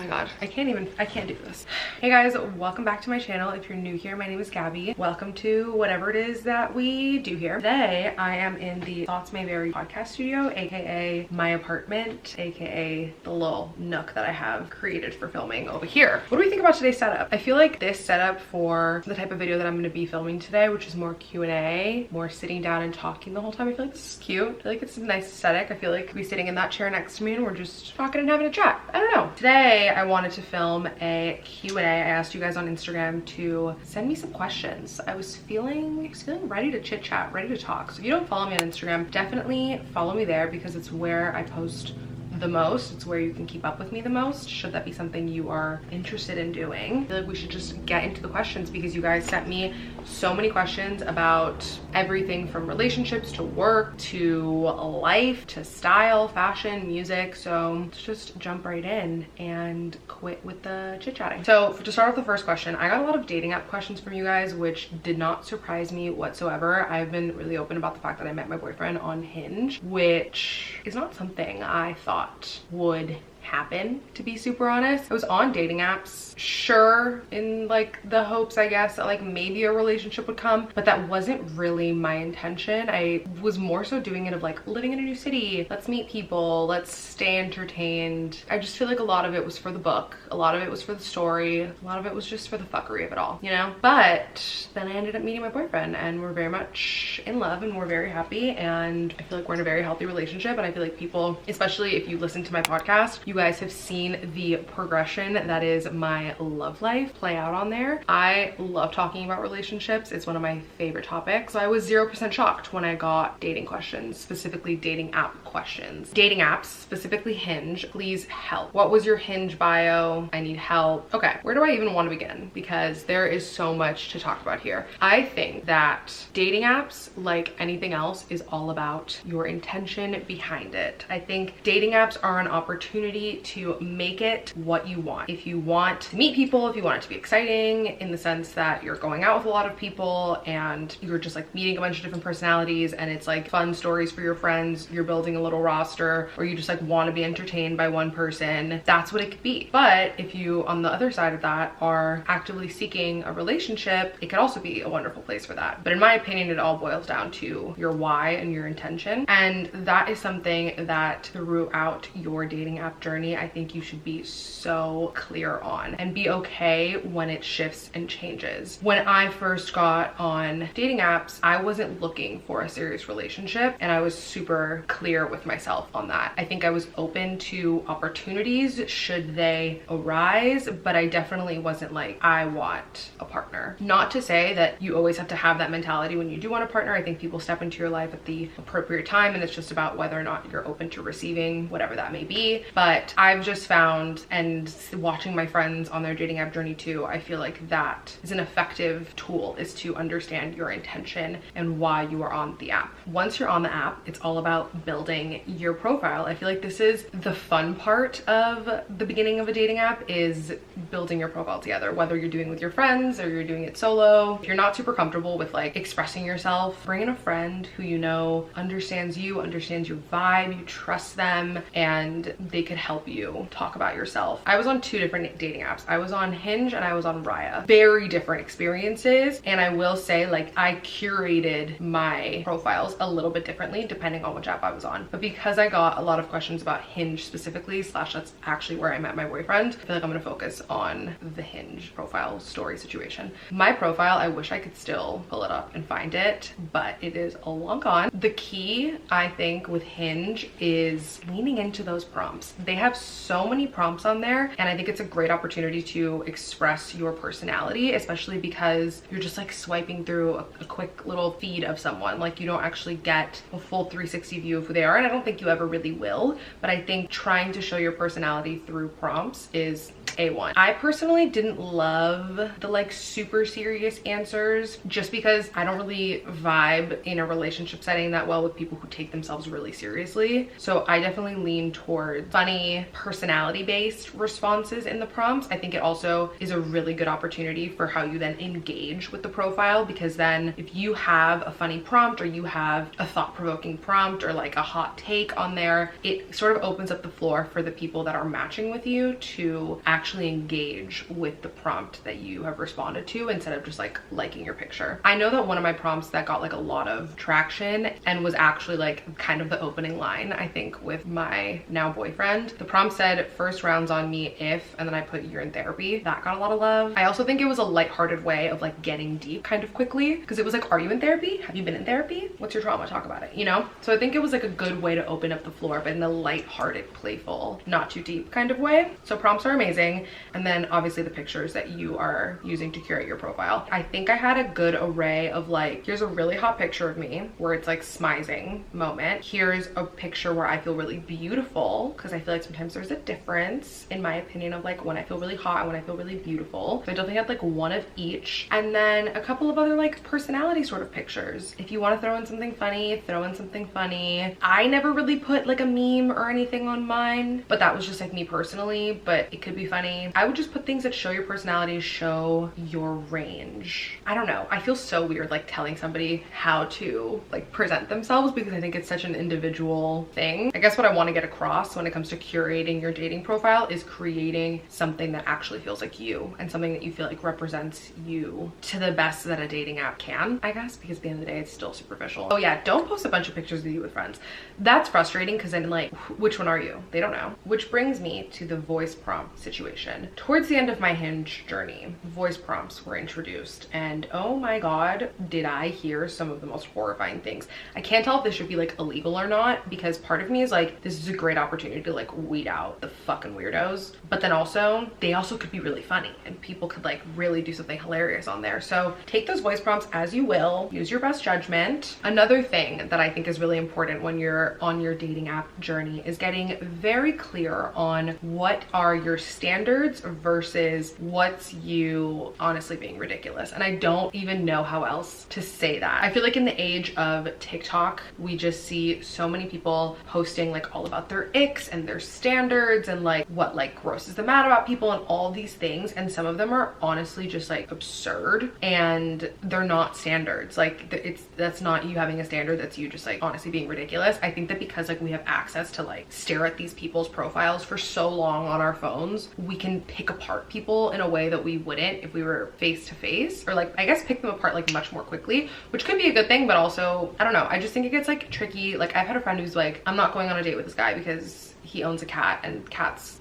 my god, I can't do this. Hey guys, welcome back to my channel. If you're new here, my name is Gabby. Welcome to whatever it is that we do here. Today I am in the Thoughts May Vary podcast studio, aka my apartment, aka the little nook that I have created for filming over here. What do we think about today's setup? I feel like this setup for the type of video that I'm going to be filming today, which is more Q&A, more sitting down and talking the whole time, I feel like this is cute. I feel like it's a nice aesthetic. I feel like we'll be sitting in that chair next to me and we're just talking and having a chat. I don't know. Today I wanted to film a Q&A. I asked you guys on Instagram to send me some questions. I was feeling ready to chit chat, ready to talk. So if you don't follow me on Instagram, definitely follow me there because it's where I post the most. It's where you can keep up with me the most, should that be something you are interested in doing. I feel like we should just get into the questions because you guys sent me so many questions about everything from relationships to work to life to style, fashion, music. So let's just jump right in and quit with the chit-chatting. So to start off the first question, I got a lot of dating app questions from you guys, which did not surprise me whatsoever. I've been really open about the fact that I met my boyfriend on Hinge, which is not something I thought would happen, to be super honest. I was on dating apps, sure, in like the hopes, I guess, that like maybe a relationship would come, but that wasn't really my intention. I was more so doing it of like living in a new city, let's meet people, let's stay entertained. I just feel like a lot of it was for the book, a lot of it was for the story, a lot of it was just for the fuckery of it all, you know? But then I ended up meeting my boyfriend and we're very much in love and we're very happy, and I feel like we're in a very healthy relationship. And I feel like people, especially if you listen to my podcast, you guys have seen the progression that is my love life play out on there. I love talking about relationships. It's one of my favorite topics. So I was 0% shocked when I got dating questions, specifically dating app questions. Dating apps, specifically Hinge, please help. What was your Hinge bio? I need help. Okay, where do I even want to begin? Because there is so much to talk about here. I think that dating apps, like anything else, is all about your intention behind it. I think dating apps are an opportunity to make it what you want. If you want to meet people, if you want it to be exciting in the sense that you're going out with a lot of people and you're just like meeting a bunch of different personalities and it's like fun stories for your friends, you're building a little roster, or you just like want to be entertained by one person, that's what it could be. But if you, on the other side of that, are actively seeking a relationship, it could also be a wonderful place for that. But in my opinion, it all boils down to your why and your intention. And that is something that throughout your dating app journey, I think you should be so clear on and be okay when it shifts and changes. When I first got on dating apps, I wasn't looking for a serious relationship and I was super clear with myself on that. I think I was open to opportunities should they arise, but I definitely wasn't like, I want a partner. Not to say that you always have to have that mentality when you do want a partner. I think people step into your life at the appropriate time and it's just about whether or not you're open to receiving whatever that may be. But I've just found, and watching my friends on their dating app journey too, I feel like that is an effective tool, is to understand your intention and why you are on the app. Once you're on the app, it's all about building your profile. I feel like this is the fun part of the beginning of a dating app, is building your profile together, whether you're doing it with your friends or you're doing it solo. If you're not super comfortable with like expressing yourself, bring in a friend who you know understands you, understands your vibe, you trust them, and they could help you talk about yourself. I was on two different dating apps. I was on Hinge and I was on Raya. Very different experiences. And I will say, like, I curated my profiles a little bit differently depending on which app I was on. But because I got a lot of questions about Hinge specifically, slash that's actually where I met my boyfriend, I feel like I'm gonna focus on the Hinge profile story situation. My profile, I wish I could still pull it up and find it, but it is long gone. The key, I think, with Hinge is leaning into those prompts. They have so many prompts on there, and I think it's a great opportunity to express your personality, especially because you're just like swiping through a quick little feed of someone. Like, you don't actually get a full 360 view of who they are, and I don't think you ever really will. But I think trying to show your personality through prompts is A1. I personally didn't love the like super serious answers just because I don't really vibe in a relationship setting that well with people who take themselves really seriously. So I definitely lean towards funny, personality-based responses in the prompts. I think it also is a really good opportunity for how you then engage with the profile, because then if you have a funny prompt or you have a thought-provoking prompt or like a hot take on there, it sort of opens up the floor for the people that are matching with you to actually engage with the prompt that you have responded to instead of just like liking your picture. I know that one of my prompts that got like a lot of traction and was actually like kind of the opening line, I think, with my now boyfriend. The prompt said, "First rounds on me if," and then I put, "You're in therapy." That got a lot of love. I also think it was a lighthearted way of like getting deep kind of quickly, because it was like, "Are you in therapy? Have you been in therapy? What's your trauma? Talk about it," you know? So I think it was like a good way to open up the floor, but in a lighthearted, playful, not too deep kind of way. So prompts are amazing. And then obviously the pictures that you are using to curate your profile. I think I had a good array of like, here's a really hot picture of me where it's like smizing moment. Here's a picture where I feel really beautiful, because I feel like sometimes there's a difference in my opinion of like when I feel really hot and when I feel really beautiful. So I definitely had like one of each. And then a couple of other like personality sort of pictures. If you want to throw in something funny, throw in something funny. I never really put like a meme or anything on mine, but that was just like me personally, but it could be funny. I would just put things that show your personality, show your range. I don't know. I feel so weird like telling somebody how to like present themselves, because I think it's such an individual thing. I guess what I want to get across when it comes to curating your dating profile is creating something that actually feels like you and something that you feel like represents you to the best that a dating app can, I guess, because at the end of the day it's still superficial. Oh yeah, don't post a bunch of pictures of you with friends. That's frustrating, because then like, which one are you? They don't know. Which brings me to the voice prompt situation. Towards the end of my Hinge journey, voice prompts were introduced, and oh my god, did I hear some of the most horrifying things. I can't tell if this should be like illegal or not, because part of me is like, this is a great opportunity to like weed out the fucking weirdos, but then also they also could be really funny and people could like really do something hilarious on there. So take those voice prompts as you will, use your best judgment. Another thing that I think is really important when you're on your dating app journey is getting very clear on what are your standards versus what's you honestly being ridiculous. And I don't even know how else to say that. I feel like in the age of TikTok, we just see so many people posting like all about their icks and their standards and like what like grosses them out about people and all these things, and some of them are honestly just like absurd and they're not standards. Like that's not you having a standard, that's you just like honestly being ridiculous. I think that because like we have access to like stare at these people's profiles for so long on our phones, we can pick apart people in a way that we wouldn't if we were face to face, or like I guess pick them apart like much more quickly, which could be a good thing, but also I don't know, I just think it gets like tricky. Like I've had a friend who's like, I'm not going on a date with this guy because he owns a cat and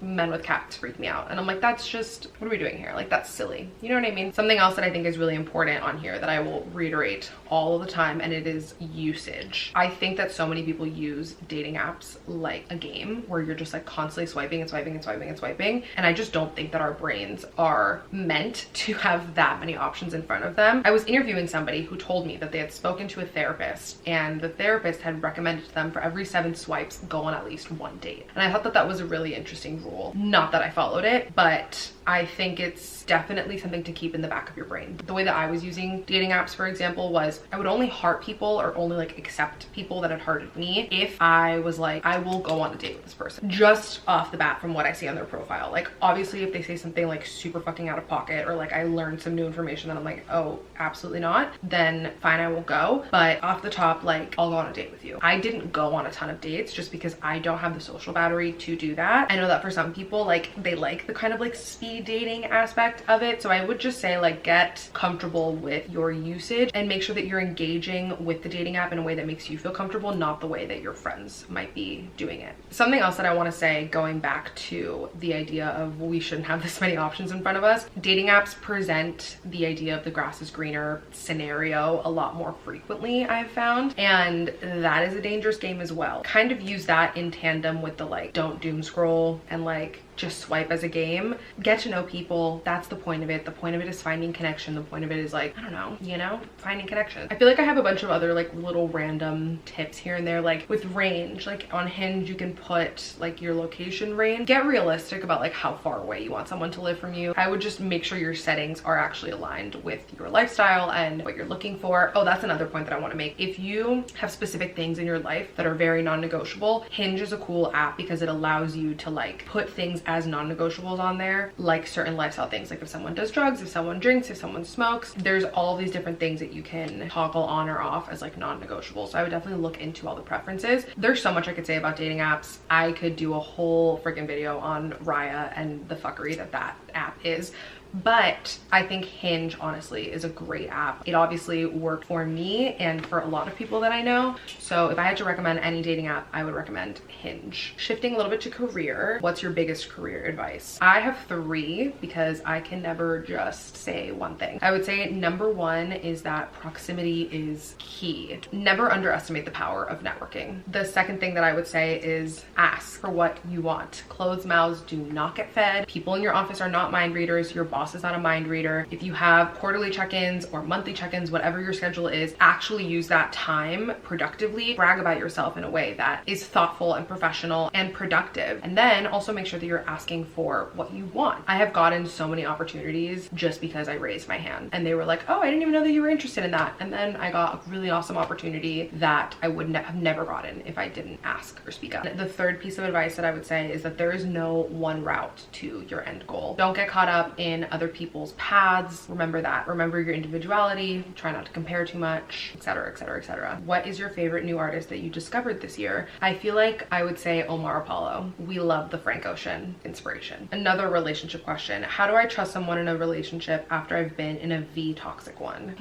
men with cats freak me out. And I'm like, that's just, what are we doing here? Like that's silly. You know what I mean? Something else that I think is really important on here that I will reiterate all of the time, and it is usage. I think that so many people use dating apps like a game where you're just like constantly swiping and swiping and swiping and swiping. And I just don't think that our brains are meant to have that many options in front of them. I was interviewing somebody who told me that they had spoken to a therapist, and the therapist had recommended to them for every 7 swipes, go on at least 1 date. And I thought that that was a really interesting rule. Not that I followed it, but I think it's definitely something to keep in the back of your brain. The way that I was using dating apps, for example, was I would only heart people or only like accept people that had hearted me if I was like, I will go on a date with this person. Just off the bat from what I see on their profile. Like obviously if they say something like super fucking out of pocket, or like I learned some new information that I'm like, oh, absolutely not, then fine, I will go. But off the top, like I'll go on a date with you. I didn't go on a ton of dates just because I don't have the social battery to do that. I know that for some people, like they like the kind of like speed dating aspect of it. So I would just say like get comfortable with your usage and make sure that you're engaging with the dating app in a way that makes you feel comfortable, not the way that your friends might be doing it. Something else that I want to say, going back to the idea of we shouldn't have this many options in front of us, dating apps present the idea of the grass is greener scenario a lot more frequently, I've found, and that is a dangerous game as well. Kind of use that in tandem with the like don't doom scroll and like just swipe as a game. Get to know people. That's the point of it. The point of it is finding connection. The point of it is like, I don't know, you know, finding connection. I feel like I have a bunch of other like little random tips here and there, like with range, like on Hinge, you can put like your location range. Get realistic about like how far away you want someone to live from you. I would just make sure your settings are actually aligned with your lifestyle and what you're looking for. Oh, that's another point that I want to make. If you have specific things in your life that are very non-negotiable, Hinge is a cool app because it allows you to like put things as non-negotiables on there, like certain lifestyle things. Like if someone does drugs, if someone drinks, if someone smokes, there's all these different things that you can toggle on or off as like non-negotiable. So I would definitely look into all the preferences. There's so much I could say about dating apps. I could do a whole freaking video on Raya and the fuckery that that app is. But I think Hinge honestly is a great app. It obviously worked for me and for a lot of people that I know. So if I had to recommend any dating app, I would recommend Hinge. Shifting a little bit to career, what's your biggest career advice? I have 3 because I can never just say one thing. I would say number 1 is that proximity is key. Never underestimate the power of networking. The second thing that I would say is ask for what you want. Closed mouths do not get fed. People in your office are not mind readers. Your boss is not a mind reader. If you have quarterly check-ins or monthly check-ins, whatever your schedule is, actually use that time productively. Brag about yourself in a way that is thoughtful and professional and productive. And then also make sure that you're asking for what you want. I have gotten so many opportunities just because I raised my hand and they were like, oh, I didn't even know that you were interested in that. And then I got a really awesome opportunity that I would have never gotten if I didn't ask or speak up. The third piece of advice that I would say is that there is no one route to your end goal. Don't get caught up in other people's paths. Remember that. Remember your individuality. Try not to compare too much, etc, etc, etc. What is your favorite new artist that you discovered this year? I feel like I would say Omar Apollo. We love the Frank Ocean inspiration. Another relationship question. How do I trust someone in a relationship after I've been in a V toxic one?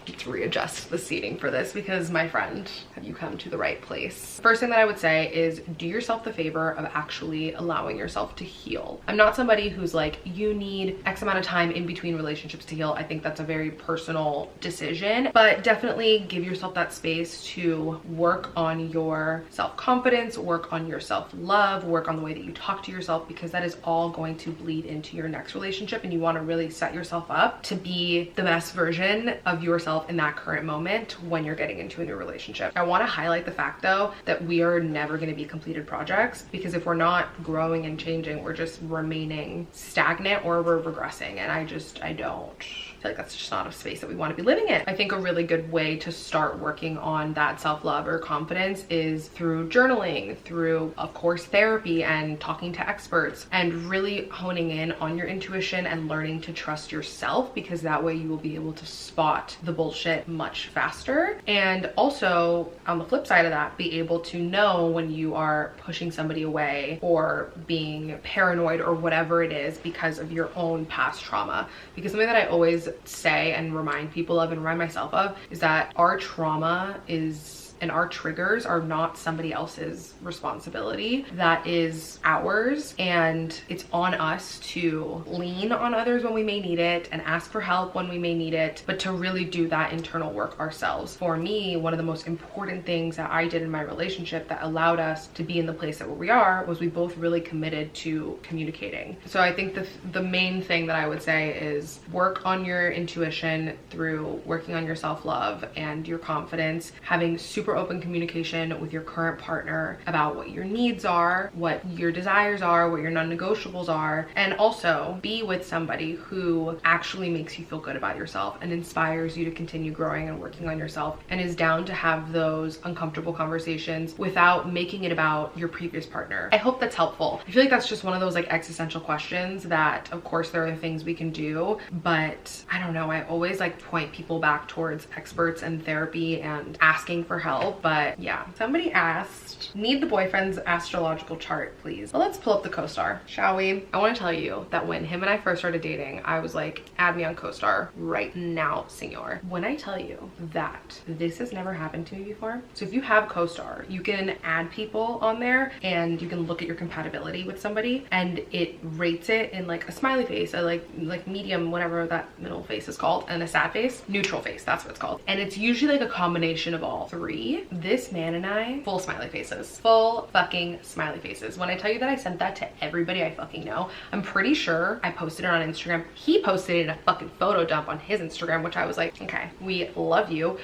Let's readjust the seating for this because my friend, have you come to the right place? First thing that I would say is do yourself the favor of actually allowing yourself to heal. I'm not somebody who's like, you need X amount of time in between relationships to heal. I think that's a very personal decision, but definitely give yourself that space to work on your self-confidence, work on your self-love, work on the way that you talk to yourself, because that is all going to bleed into your next relationship, and you want to really set yourself up to be the best version of yourself in that current moment when you're getting into a new relationship. I want to highlight the fact though that we are never going to be completed projects, because if we're not growing and changing, we're just remaining stagnant or we're regressing, and I don't feel like that's just not a space that we want to be living in. I think a really good way to start working on that self-love or confidence is through journaling, through of course therapy and talking to experts, and really honing in on your intuition and learning to trust yourself, because that way you will be able to spot the bullshit much faster. And also on the flip side of that, be able to know when you are pushing somebody away or being paranoid or whatever it is because of your own past trauma. Because something that I always say and remind people of and remind myself of is that our trauma and our triggers are not somebody else's responsibility. That is ours, and it's on us to lean on others when we may need it and ask for help when we may need it, but to really do that internal work ourselves. For me, one of the most important things that I did in my relationship that allowed us to be in the place that we are was we both really committed to communicating. So I think the main thing that I would say is work on your intuition through working on your self-love and your confidence, having super open communication with your current partner about what your needs are, what your desires are, what your non-negotiables are, and also be with somebody who actually makes you feel good about yourself and inspires you to continue growing and working on yourself, and is down to have those uncomfortable conversations without making it about your previous partner. I hope that's helpful. I feel like that's just one of those like existential questions that of course there are things we can do, but I don't know, I always like point people back towards experts and therapy and asking for help. But yeah, somebody asked, need the boyfriend's astrological chart, please. Well, let's pull up the CoStar, shall we? I want to tell you that when him and I first started dating, I was like, add me on CoStar right now, senor. When I tell you that this has never happened to me before. So if you have CoStar, you can add people on there and you can look at your compatibility with somebody, and it rates it in like a smiley face, a like medium, whatever that middle face is called, and a sad face, neutral face, that's what it's called. And it's usually like a combination of all 3. 3. This man and I, full smiley faces, full fucking smiley faces. When I tell you that I sent that to everybody I fucking know, I'm pretty sure I posted it on Instagram. He posted it in a fucking photo dump on his Instagram, which I was like, okay, we love you.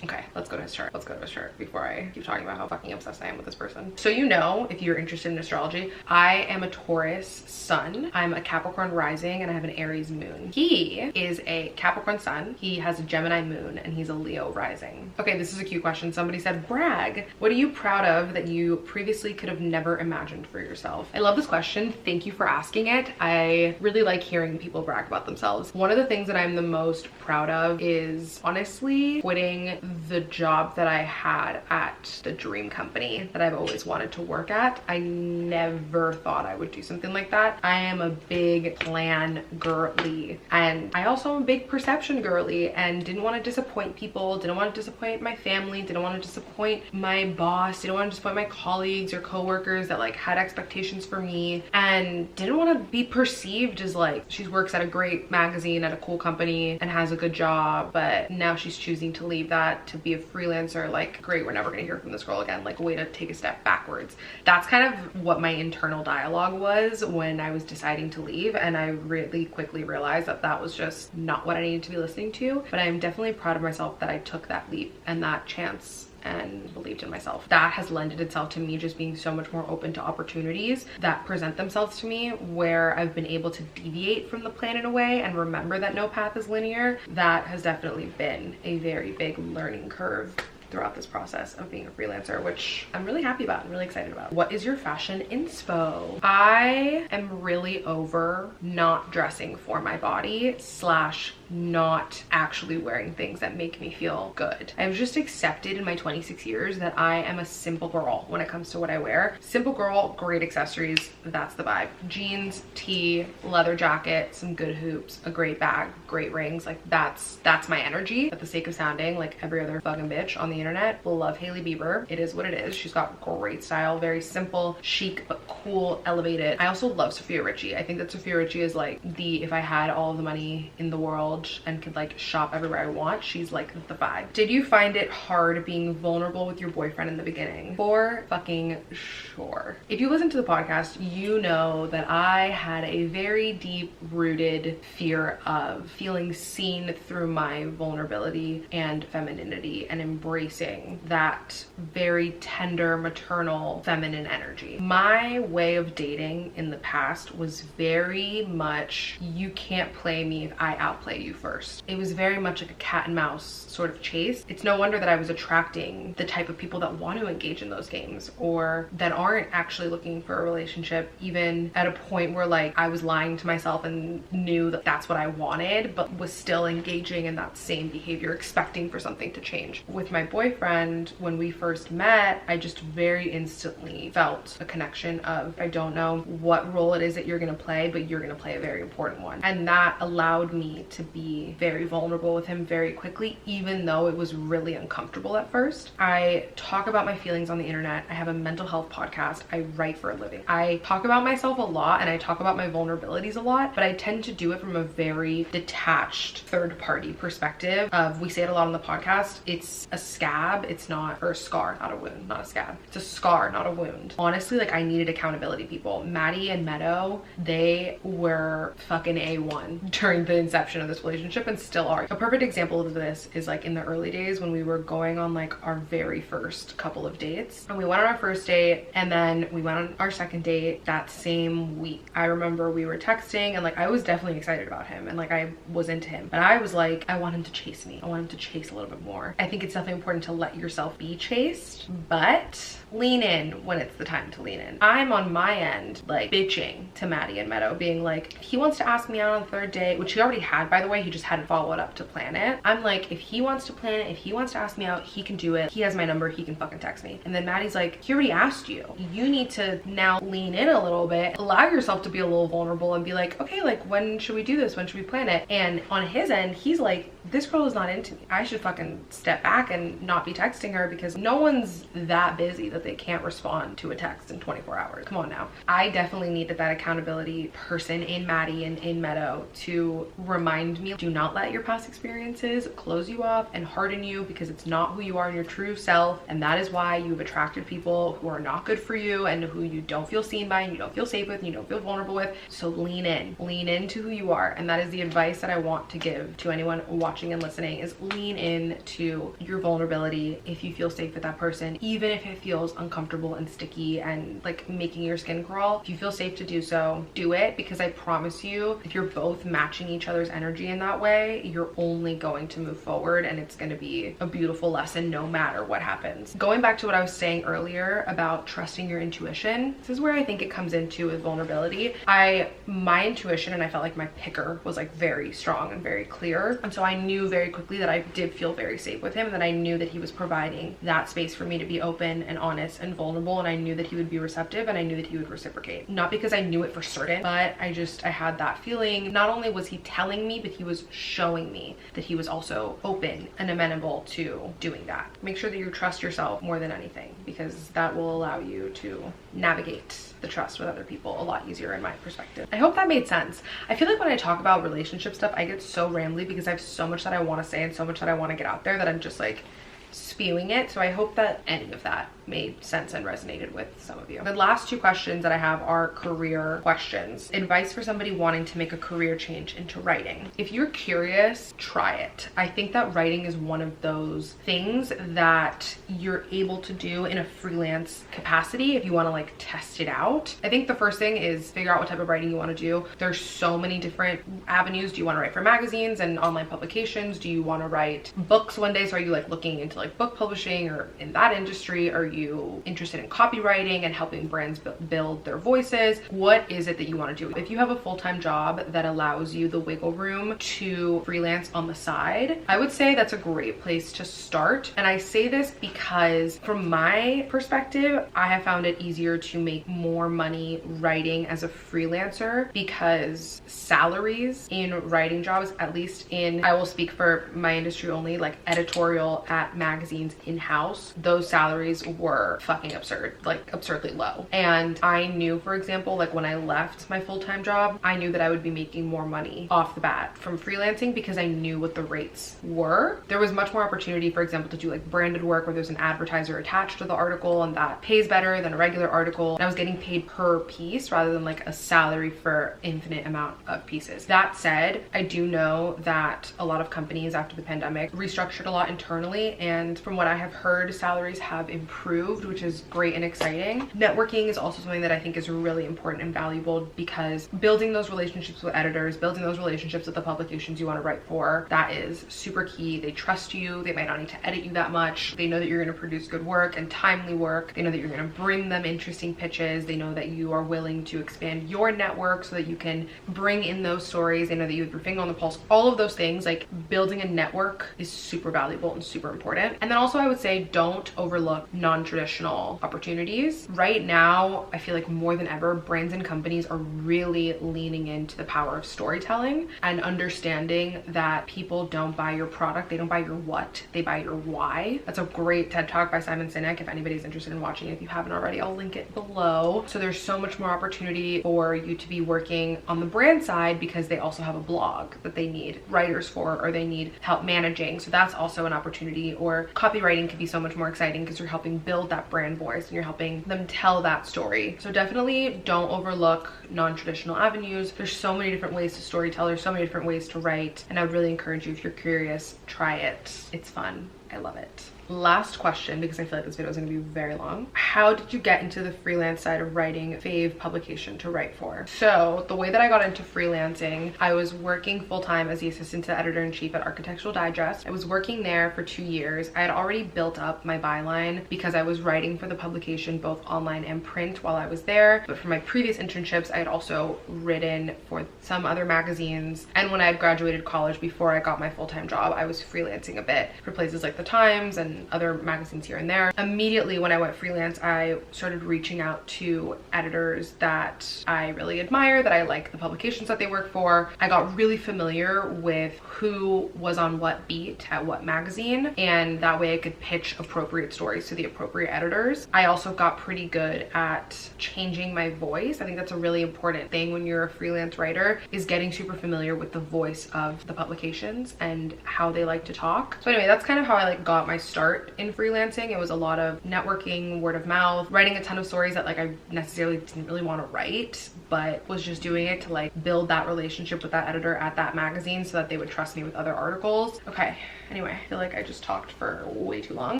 Okay, let's go to his chart. Let's go to his chart before I keep talking about how fucking obsessed I am with this person. So you know, if you're interested in astrology, I am a Taurus sun. I'm a Capricorn rising and I have an Aries moon. He is a Capricorn sun. He has a Gemini moon and he's a Leo rising. Okay, this is a cute question. Somebody said, brag. What are you proud of that you previously could have never imagined for yourself? I love this question. Thank you for asking it. I really like hearing people brag about themselves. One of the things that I'm the most proud of is honestly quitting the job that I had at the dream company that I've always wanted to work at. I never thought I would do something like that. I am a big plan girly and I also am a big perception girly and didn't want to disappoint people, didn't want to disappoint my family, didn't want to disappoint my boss, didn't want to disappoint my colleagues or coworkers that like had expectations for me, and didn't want to be perceived as like she works at a great magazine at a cool company and has a good job, but now she's choosing to leave that to be a freelancer. Like, great, we're never gonna hear from this girl again. Like, a way to take a step backwards. That's kind of what my internal dialogue was when I was deciding to leave, and I really quickly realized that that was just not what I needed to be listening to. But I'm definitely proud of myself that I took that leap and that chance and believed in myself. That has lended itself to me just being so much more open to opportunities that present themselves to me, where I've been able to deviate from the plan in a way and remember that no path is linear. That has definitely been a very big learning curve throughout this process of being a freelancer, which I'm really happy about and really excited about. What is your fashion inspo? I am really over not dressing for my body slash not actually wearing things that make me feel good. I've just accepted in my 26 years that I am a simple girl when it comes to what I wear. Simple girl, great accessories, that's the vibe. Jeans, tee, leather jacket, some good hoops, a great bag, great rings. Like that's my energy. For the sake of sounding like every other fucking bitch on the internet, love Hailey Bieber. It is what it is. She's got great style, very simple, chic, but cool, elevated. I also love Sophia Richie. I think that Sophia Richie is like the, if I had all the money in the world and could like shop everywhere I want, she's like the vibe. Did you find it hard being vulnerable with your boyfriend in the beginning? For fucking sure. If you listen to the podcast, you know that I had a very deep rooted fear of feeling seen through my vulnerability and femininity and embracing that very tender maternal feminine energy. My way of dating in the past was very much, you can't play me if I outplay you first. It was very much like a cat and mouse sort of chase. It's no wonder that I was attracting the type of people that want to engage in those games or that aren't actually looking for a relationship, even at a point where like I was lying to myself and knew that that's what I wanted, but was still engaging in that same behavior, expecting for something to change. With my boyfriend, when we first met, I just very instantly felt a connection of, I don't know what role it is that you're gonna play, but you're gonna play a very important one. And that allowed me to be very vulnerable with him very quickly, even though it was really uncomfortable at first. I talk about my feelings on the internet. I have a mental health podcast. I write for a living. I talk about myself a lot and I talk about my vulnerabilities a lot, but I tend to do it from a very detached third-party perspective of, we say it a lot on the podcast, it's a scab, it's not, or a scar, not a wound, not a scab. It's a scar, not a wound. Honestly, like, I needed accountability people. Maddie and Meadow, they were fucking A1 during the inception of this relationship and still are. A perfect example of this is like in the early days when we were going on like our very first couple of dates, and we went on our first date and then we went on our second date that same week. I remember we were texting and like I was definitely excited about him and like I was into him, but I was like, I want him to chase me. I want him to chase a little bit more. I think it's definitely important to let yourself be chased, but lean in when it's the time to lean in. I'm on my end like bitching to Maddie and Meadow, being like, he wants to ask me out on the third date, which he already had, by the way, he just hadn't followed up to plan it. I'm like, if he wants to plan it, if he wants to ask me out, he can do it. He has my number, he can fucking text me. And then Maddie's like, he already asked you. You need to now lean in a little bit, allow yourself to be a little vulnerable and be like, okay, like when should we do this? When should we plan it? And on his end, he's like, this girl is not into me. I should fucking step back and not be texting her because no one's that busy that that they can't respond to a text in 24 hours. Come on now. I definitely needed that accountability person in Maddie and in Meadow to remind me, do not let your past experiences close you off and harden you, because it's not who you are in your true self. And that is why you've attracted people who are not good for you and who you don't feel seen by and you don't feel safe with and you don't feel vulnerable with. So lean into who you are. And that is the advice that I want to give to anyone watching and listening, is lean into your vulnerability if you feel safe with that person, even if it feels uncomfortable and sticky and like making your skin crawl. If you feel safe to do so, do it, because I promise you, if you're both matching each other's energy in that way, you're only going to move forward, and it's going to be a beautiful lesson no matter what happens. Going back to what I was saying earlier about trusting your intuition, this is where I think it comes into with vulnerability. My intuition, and I felt like my picker was like very strong and very clear, and so I knew very quickly that I did feel very safe with him, and that I knew that he was providing that space for me to be open and honest and vulnerable, and I knew that he would be receptive, and I knew that he would reciprocate. Not because I knew it for certain, but I had that feeling. Not only was he telling me, but he was showing me that he was also open and amenable to doing that. Make sure that you trust yourself more than anything, because that will allow you to navigate the trust with other people a lot easier, in my perspective. I hope that made sense. I feel like when I talk about relationship stuff, I get so rambly because I have so much that I want to say and so much that I want to get out there that I'm just like spewing it. So I hope that any of that made sense and resonated with some of you. The last two questions that I have are career questions. Advice for somebody wanting to make a career change into writing. If you're curious, try it. I think that writing is one of those things that you're able to do in a freelance capacity if you want to like test it out. I think the first thing is figure out what type of writing you want to do. There's so many different avenues. Do you want to write for magazines and online publications? Do you want to write books one day? So are you like looking into like book publishing or in that industry? Are you interested in copywriting and helping brands build their voices? What is it that you want to do? If you have a full-time job that allows you the wiggle room to freelance on the side, I would say that's a great place to start. And I say this because from my perspective, I have found it easier to make more money writing as a freelancer, because salaries in writing jobs, at least in, I will speak for my industry only, like editorial at magazines in-house, those salaries were fucking absurd, like absurdly low. And I knew, for example, like when I left my full-time job, I knew that I would be making more money off the bat from freelancing because I knew what the rates were. There was much more opportunity, for example, to do like branded work where there's an advertiser attached to the article, and that pays better than a regular article. And I was getting paid per piece rather than like a salary for infinite amount of pieces. That said, I do know that a lot of companies after the pandemic restructured a lot internally, and from what I have heard, salaries have improved, which is great and exciting. Networking is also something that I think is really important and valuable, because building those relationships with editors, building those relationships with the publications you want to write for, that is super key. They trust you. They might not need to edit you that much. They know that you're going to produce good work and timely work. They know that you're going to bring them interesting pitches. They know that you are willing to expand your network so that you can bring in those stories. They know that you have your finger on the pulse. All of those things, like building a network, is super valuable and super important. And then also I would say don't overlook non-traditional opportunities. Right now, I feel like more than ever, brands and companies are really leaning into the power of storytelling and understanding that people don't buy your product, they don't buy your what, they buy your why. That's a great TED Talk by Simon Sinek. If anybody's interested in watching it, if you haven't already, I'll link it below. So there's so much more opportunity for you to be working on the brand side, because they also have a blog that they need writers for, or they need help managing. So that's also an opportunity. Or copywriting could be so much more exciting because you're helping build that brand voice and you're helping them tell that story. So definitely don't overlook non-traditional avenues. There's so many different ways to storytell. There's so many different ways to write. And I would really encourage you, if you're curious, try it. It's fun. I love it. Last question, because I feel like this video is going to be very long. How did you get into the freelance side of writing? Fave publication to write for? So the way that I got into freelancing, I was working full-time as the assistant to editor-in-chief at Architectural Digest. I was working there for 2 years. I had already built up my byline because I was writing for the publication both online and print while I was there. But for my previous internships, I had also written for some other magazines. And when I had graduated college, before I got my full-time job, I was freelancing a bit for places like the the Times and other magazines here and there. Immediately when I went freelance, I started reaching out to editors that I really admire, that I like the publications that they work for. I got really familiar with who was on what beat at what magazine, and that way I could pitch appropriate stories to the appropriate editors. I also got pretty good at changing my voice. I think that's a really important thing when you're a freelance writer, is getting super familiar with the voice of the publications and how they like to talk. So anyway, that's kind of how I like got my start in freelancing. It was a lot of networking, word of mouth, writing a ton of stories that like I necessarily didn't really want to write, but was just doing it to like build that relationship with that editor at that magazine so that they would trust me with other articles. Okay, anyway, I feel like I just talked for way too long.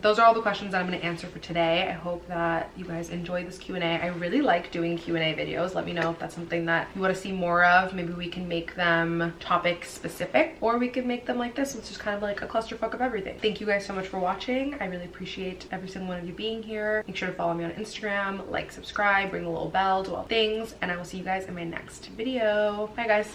Those are all the questions that I'm going to answer for today. I hope that you guys enjoyed this Q&A. I really like doing Q&A videos. Let me know if that's something that you want to see more of. Maybe we can make them topic specific, or we could make them like this. It's just kind of like a clusterfuck of everything. Thank you guys so much for watching. I really appreciate every single one of you being here. Make sure to follow me on Instagram, like, subscribe, ring the little bell, do all things, and I will see you guys in my next video. Bye guys.